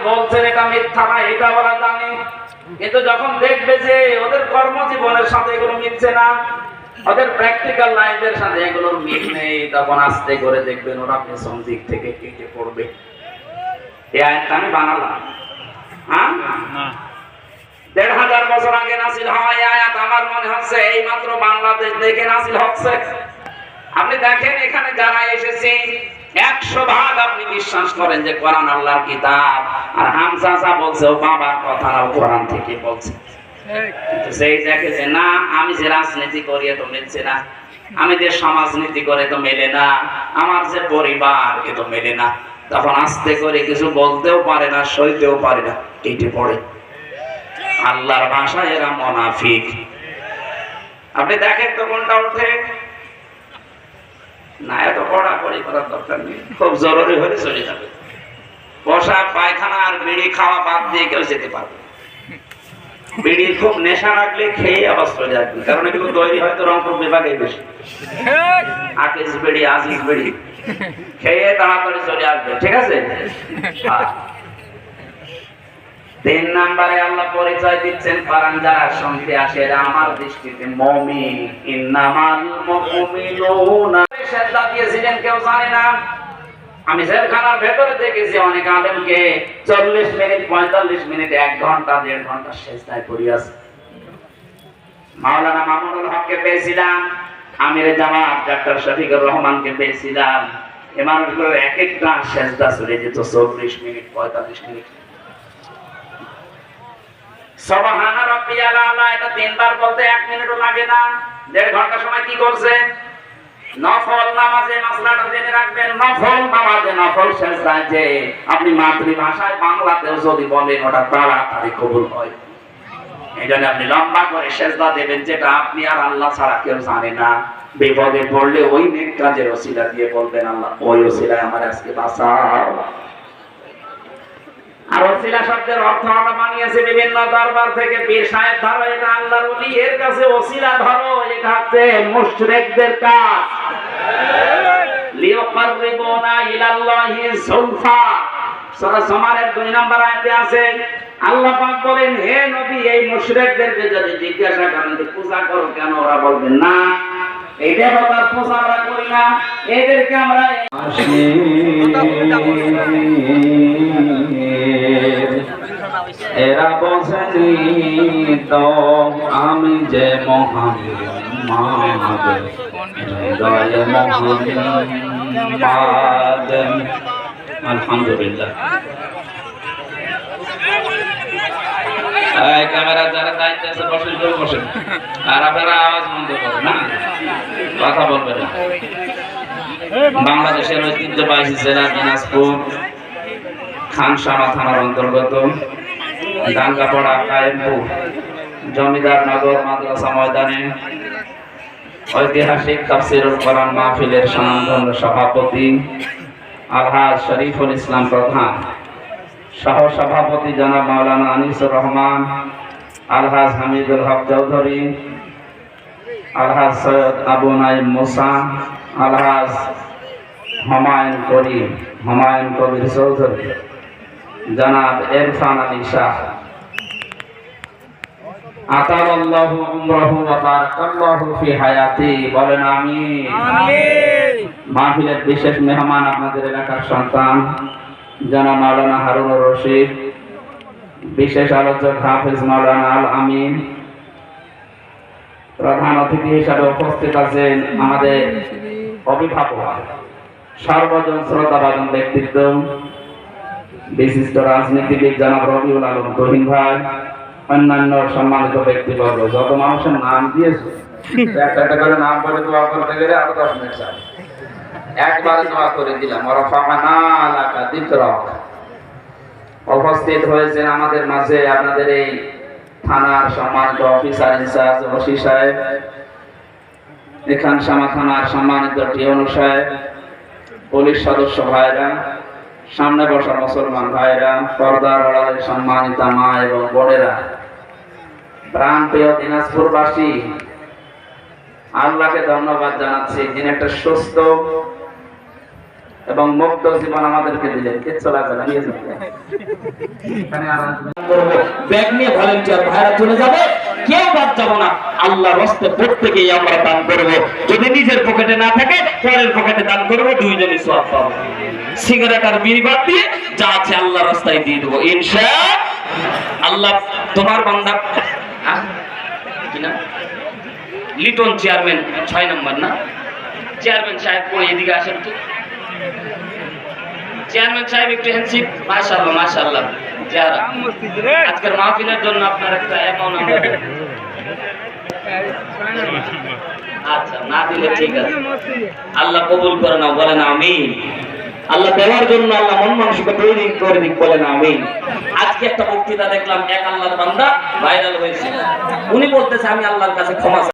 বলছেন এটা মিথ্যা না, এটা ওরা জানে, কিন্তু যখন দেখবে যে ওদের কর্মজীবনের সাথে এগুলো মিলছে না, ওদের প্র্যাকটিক্যাল লাইফের সাথে এগুলোর মিল নেই, তখন আস্তে করে দেখবেন ওরা পেছন দিক থেকে কেটে পড়বে। এই আয়াতটা আমি বানালাম, হ্যাঁ, ১৫০০ বছর আগে নাযিল হওয়া এই আয়াত আমার মনে হচ্ছে এই মাত্র বাংলাদেশ থেকে নাযিল হচ্ছে। আপনি দেখেন এখানে যারা এসেছে ১০০% আপনি বিশ্বাস করেন যে কোরআন আল্লাহর কিতাব, আর হামজা যা বলছে ও বাবার কথা না, কোরআন থেকে বলছে। কিন্তু সেই দেখে যে না, আমি যে রাজনীতি করি তো মিলছে না, আমি যে সমাজনীতি করে তো মেলে না, আমার যে পরিবার এ তো মেলে না, তখন আস্তে করে কিছু বলতেও পারে না, সইতেও পারে না, কেটে পড়ে। আল্লাহর ভাষায় এরা মুনাফিক। আপনি দেখেন তো কোনটা ওঠে না, এত পড়াপড়ি করার দরকার নেই, খুব জরুরি হলে চলে যাবে। পোশাক, পায়খানা আর বিড়ি খাওয়া বাদ দিয়ে কেউ যেতে পারবে। বিড়ির খুব নেশা রাখলে খেয়ে আবার চলে আসবে, কারণ এগুলো তৈরি হয়তো রংপুর বিভাগে বেশি। আকিস বিড়ি, আজিজ বিড়ি খেয়ে তাড়াতাড়ি চলে আসবে, ঠিক আছে। ৩ নম্বরে আল্লাহ পরিচয় দিচ্ছেন, কারণ যারা শুনতে আসে এরা আমার দৃষ্টিতে মুমিন। ইন্নামাল মুমিনুনা, সেজদা দিয়েছিলেন কেউ জানে না। আমি জেলখানার ভেতরে দেখেছি অনেক আলেমকে ৪০ মিনিট, ৪৫ মিনিট, ১ ঘন্টা, ১.৫ ঘন্টা সেজদায় পড়ে আছে। মাওলানা মামুনুল হককে পেয়েছিলাম, আমিরে জামাত ডাক্তার শফিকুর রহমানকে পেয়েছিলাম। এই মানুষগুলোর এক একটা সেজদা চলে যেত ৪০ মিনিট, ৪৫ মিনিট। সুবহান রাব্বিয়াল আলা, এটা ৩ বার বলতে ১ মিনিটও লাগে না। ১.৫ ঘন্টা সময় কি করছে? নফল নামাজে মাসলাটা জেনে রাখবেন, নফল নামাজে নফল সেজদায় যে আপনি মাতৃভাষায় বাংলাতেও যদি বলেন ওটা তাড়াতাড়ি কবুল হয়। এই জন্য আপনি লম্বা করে সেজদা দেবেন, যেটা আপনি আর আল্লাহ ছাড়া কেউ জানে না। বিপদে পড়লে ওই নেক কাজের ওসিলা দিয়ে বলবেন, আল্লাহ ওই ওসিলায় আমার আজকে বাঁচাও। আর ওসিলা শব্দের অর্থ আমরা বানিয়েছে বিভিন্ন দরবার থেকে, পীর সাহেব ধরো এটা আল্লাহর ওলি, এর কাছে ওসিলা ধরো এটা হচ্ছে মুশরিকদের কাজ। লিয়াকাররিবুনা ইলাল্লাহি যুলফা, সূরা জুমারের ২ নম্বর আয়াতে আছে, আল্লাহ পাক বলেন, হে নবী এই মুশরিকদেরকে যদি জিজ্ঞাসা করেন যে পূজা করো কেন, ওরা বলবেন না এই দেবতার পূজা আমরা করি না, এদেরকে আমরা এরা বসেনি তো আমি যে মোহাম্মদ হৃদয়ে মোহাম্মদ। আলহামদুলিল্লাহ। ক্যামেরা যারা দায়িত্বে আছে বসেন, কেউ বসেন, আর আপনারা আওয়াজ বন্ধ করেন না, কথা বলবেন না। বাংলাদেশের ঐতিহ্যবাহী জেলা দিনাজপুর খানসামা থানার অন্তর্গত ডাঙ্গাপাড়া কায়েমপুর জমিদার নগর মাদ্রাসা ময়দানে ঐতিহাসিক তাফসীরুল কোরআন মাহফিলের স্বনামধন্য সভাপতি আলহাজ শরীফুল ইসলাম প্রধান, সহ সভাপতি জনাব মাওলানা আনিসুর রহমান, আলহাজ হামিদুল হক চৌধুরী, আলহাজ সৈয়দ আবু নাইম মুসা, আলহাজ হুমায়ুন কবির চৌধুরী, জনাব ইরফান আলী শাহ, আতালাল্লাহু উমরাহু ওয়া বারাকাল্লাহু ফি হায়াতি, বলেন আমিন। মাহফিলের বিশেষ মেহমান আপনাদের এলাকার সন্তান জনাব মাওলানা হারুনুর রশিদ, বিশেষ আলোচক হাফেজ মাওলানা আল আমিন, প্রধান অতিথি হিসাবে উপস্থিত আছেন আমাদের অভিভাবক, সর্বজন শ্রদ্ধাভাজন ব্যক্তিত্ব বিশিষ্ট রাজনীতিবিদ জনাব রবিউল আলম তুহিন ভাই, অন্যান্য সম্মানিত ব্যক্তিবর্গ, যত মানুষের নাম দিয়েছে একটা একটা করে নাম বলে দোয়া করতে গেলে আরো 10 মিনিট চাই, একবারে দোয়া করে দিলাম। উপস্থিত হয়েছেন আমাদের মাঝে আপনাদের এই থানার সম্মানিত অফিসার ইনচার্জ ওসি সাহেব, খানসামা থানার সম্মানিত টিওনো সাহেব, পুলিশ সদস্য ভাইরা, সামনে বসা মুসলমান ভাইরা, পর্দার আড়ালের সম্মানিত মা এবং বোনেরা, প্রাণপ্রিয় এবং মুক্ত জীবন আমাদেরকে দিলেন। কিচ্ছু লাগবে না, নিয়ে যাবেন। ব্যাগ নিয়ে ভলেন্টিয়ার ভাইরা চলে যাবে, কেউ বাদ যাব না। আল্লাহর রাস্তায় প্রত্যেকেই আমরা দান করব। যদি নিজের পকেটে না থাকে পরের পকেটে দান করব, দুইজনই সওয়াব পাবো। সিগারেট আর বিড়ি বাদ দিয়ে যা আছে আল্লাহর রাস্তায় দিয়ে দেবো ইনশাআল্লাহ। তোমার বান্দা কি না, লিটন চেয়ারম্যান 6 নম্বর না? চেয়ারম্যান সাহেব কই এদিকে আসেন তো। চেয়ারম্যান সাহেব একটু হ্যান্ডশিপ। মাশাআল্লাহ মাশাআল্লাহ। যারা আজকের মাহফিলের জন্য আপনার একটা অ্যামাউন্ট আমরা দেব। আচ্ছা, না দিলে ঠিক আছে, আল্লাহ কবুল করে নাও, বলেন আমিন। আল্লাহ দেওয়ার জন্য আল্লাহ মন মানসিকতা তৈরি করে দিক, বলেন আমিন। আজকে একটা বক্তৃতা দেখলাম, এক আল্লাহর বান্দা ভাইরাল হয়েছে। উনি বলতেছে আমি আল্লাহর কাছে ক্ষমা